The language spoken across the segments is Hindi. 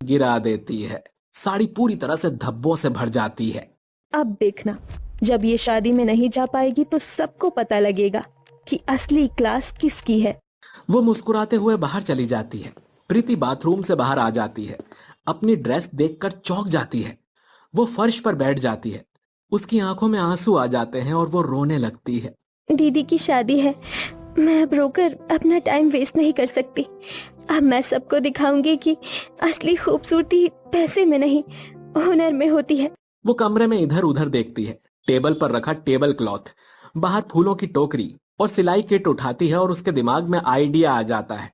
गिरा देती है। साड़ी पूरी तरह से धब्बों से भर जाती है। अब देखना, जब ये शादी में नहीं जा पाएगी तो सबको पता लगेगा कि असली क्लास किसकी है। वो मुस्कुराते हुए बाहर चली जाती है। प्रीति बाथरूम से बाहर आ जाती है। अपनी ड्रेस देखकर चौंक जाती है। वो फर्श पर बैठ जाती है। उसकी आंखों में आंसू आ जाते हैं और वो रोने लगती है। दीदी की शादी है, मैं अब रोकर अपना टाइम वेस्ट नहीं कर सकती। अब मैं सबको दिखाऊंगी कि असली खूबसूरती पैसे में नहीं, हुनर में होती है। वो कमरे में इधर उधर देखती है। टेबल पर रखा टेबल क्लॉथ, बाहर फूलों की टोकरी और सिलाई किट उठाती है और उसके दिमाग में आइडिया आ जाता है।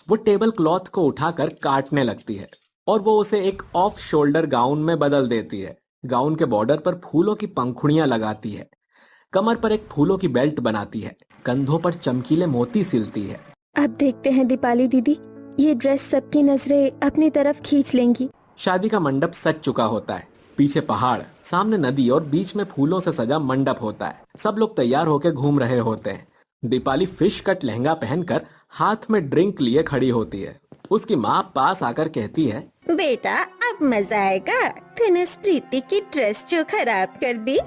वो टेबल क्लॉथ को उठाकर काटने लगती है और वो उसे एक ऑफ शोल्डर गाउन में बदल देती है। गाउन के बॉर्डर पर फूलों की पंखुड़ियां लगाती है। कमर पर एक फूलों की बेल्ट बनाती है। कंधों पर चमकीले मोती सिलती है। अब देखते हैं दीपाली दीदी, ये ड्रेस सबकी नजरें अपनी तरफ खींच लेंगी। शादी का मंडप सज चुका होता है। पीछे पहाड़, सामने नदी और बीच में फूलों से सजा मंडप होता है। सब लोग तैयार होकर घूम रहे होते हैं। दीपाली फिश कट लहंगा पहनकर हाथ में ड्रिंक लिए खड़ी होती है। उसकी माँ पास आकर कहती है, बेटा अब मजा आएगा, तूने प्रीति की ड्रेस जो खराब कर दी।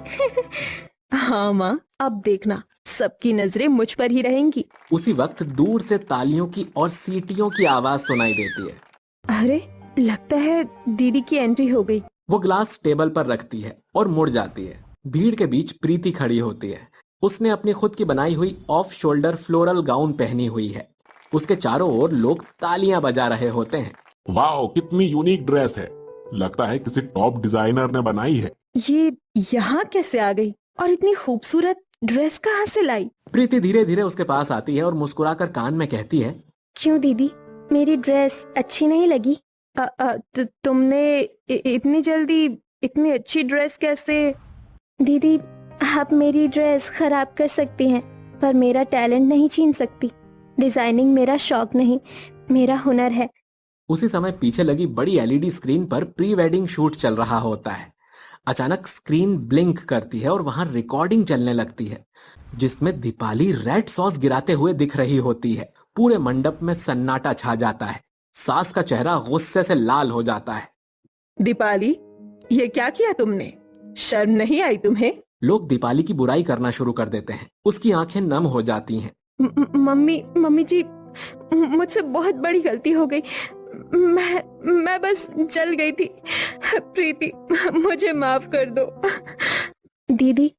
हाँ माँ, अब देखना सबकी नजरें मुझ पर ही रहेंगी। उसी वक्त दूर से तालियों की और सीटियों की आवाज सुनाई देती है। अरे, लगता है दीदी की एंट्री हो गई। वो ग्लास टेबल पर रखती है और मुड़ जाती है। भीड़ के बीच प्रीति खड़ी होती है। उसने अपनी खुद की बनाई हुई ऑफ शोल्डर फ्लोरल गाउन पहनी हुई है। उसके चारों ओर लोग तालियां बजा रहे होते हैं। वाह, कितनी यूनिक ड्रेस है। लगता है किसी टॉप डिजाइनर ने बनाई है। ये यहाँ कैसे आ गई और इतनी खूबसूरत ड्रेस कहाँ से लाई? प्रीति धीरे धीरे उसके पास आती है और मुस्कुराकर कान में कहती है, क्यों दीदी, मेरी ड्रेस अच्छी नहीं लगी? तुमने इतनी जल्दी इतनी अच्छी ड्रेस कैसे? दीदी, आप मेरी ड्रेस खराब कर सकती हैं, पर मेरा टैलेंट नहीं छीन सकती। डिजाइनिंग मेरा शौक नहीं, मेरा हुनर है। उसी समय पीछे लगी बड़ी एलईडी स्क्रीन पर प्री वेडिंग शूट चल रहा होता है। अचानक स्क्रीन ब्लिंक करती है और वहां रिकॉर्डिंग चलने लगती है, जिसमें दीपाली रेड सॉस गिराते हुए दिख रही होती है। पूरे मंडप में सन्नाटा छा जाता है। सास का चेहरा गुस्से से लाल हो जाता है। दीपाली, ये क्या किया तुमने? शर्म नहीं आई तुम्हें? लोग दीपाली की बुराई करना शुरू कर देते हैं। उसकी आंखें नम हो जाती हैं। मम्मी जी, मुझसे बहुत बड़ी गलती हो गई। मैं बस जल गई थी। प्रीति, मुझे माफ कर दो। दीदी,